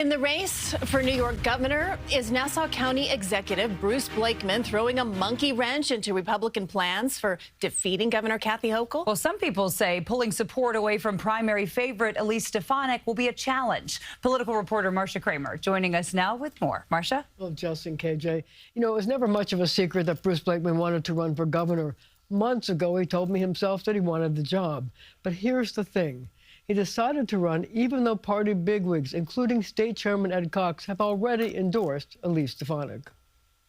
In the race for New York governor, is Nassau County Executive Bruce Blakeman throwing a monkey wrench into Republican plans for defeating Governor Kathy Hochul? Well, some people say pulling support away from primary favorite Elise Stefanik will be a challenge. Political reporter Marcia Kramer joining us now with more. Marcia? Well, Justin, KJ, you know, it was never much of a secret that Bruce Blakeman wanted to run for governor. Months ago, he told me himself that he wanted the job. But here's the thing. He decided to run even though party bigwigs, including State Chairman Ed Cox, have already endorsed Elise Stefanik.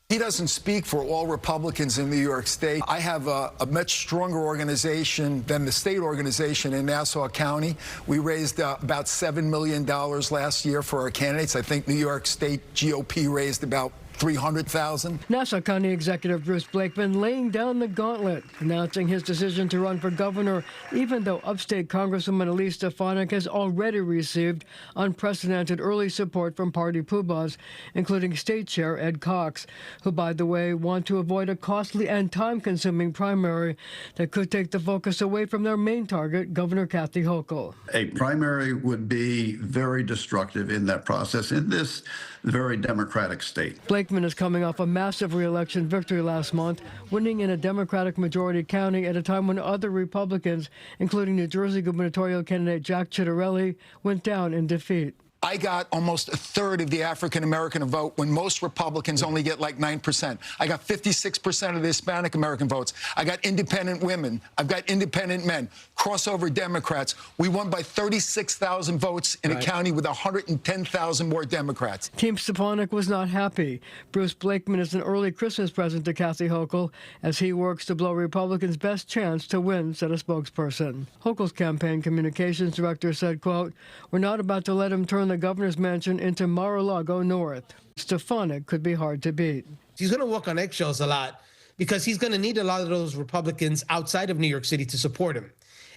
He doesn't speak for all Republicans in New York State. I have a much stronger organization than the state organization in Nassau County. We raised about $7 million last year for our candidates. I think New York State GOP raised about $300,000. Nassau County Executive Bruce Blakeman laying down the gauntlet, announcing his decision to run for governor, even though upstate Congresswoman Elise Stefanik has already received unprecedented early support from party poobahs, including State Chair Ed Cox, who, by the way, want to avoid a costly and time-consuming primary that could take the focus away from their main target, Governor Kathy Hochul. A primary would be very destructive in that process in this very democratic state. Blakeman is coming off a massive re-election victory last month, winning in a Democratic majority county at a time when other Republicans, including New Jersey gubernatorial candidate Jack Ciattarelli, went down in defeat. I got almost a third of the African-American vote when most Republicans only get like 9%. I got 56% of the Hispanic American votes. I got independent women. I've got independent men, crossover Democrats. We won by 36,000 votes in a county with 110,000 more Democrats. Team Stefanik was not happy. Bruce Blakeman is an early Christmas present to Kathy Hochul as he works to blow Republicans' best chance to win, said a spokesperson. Hochul's campaign communications director said, quote, "We're not about to let him turn the governor's mansion into Mar-a-Lago North. Stefanik could be hard to beat." He's going to walk on eggshells a lot because he's going to need a lot of those Republicans outside of New York City to support him.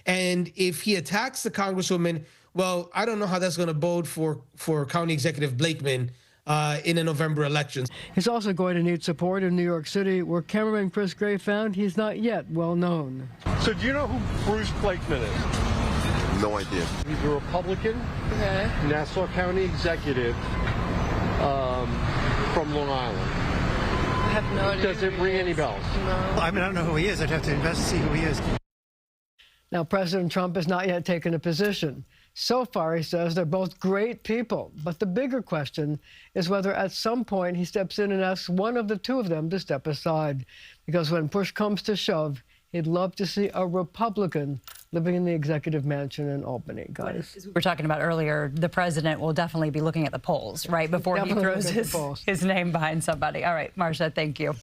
And if he attacks the Congresswoman, well, I don't know how that's going to bode for County Executive Blakeman in the November elections. He's also going to need support in New York City, where cameraman Chris Gray found he's not yet well known. So do you know who Bruce Blakeman is? No idea. He's a Republican, Nassau County executive from Long Island. I have no idea. Does it ring any bells? No. I mean, I don't know who he is. I'd have to invest to see who he is. Now, President Trump has not yet taken a position. So far, he says they're both great people. But the bigger question is whether at some point he steps in and asks one of the two of them to step aside. Because when push comes to shove, he'd love to see a Republican living in the executive mansion in Albany, guys. As we were talking about earlier, the president will definitely be looking at the polls, right, before he throws his name behind somebody. All right, Marcia, thank you.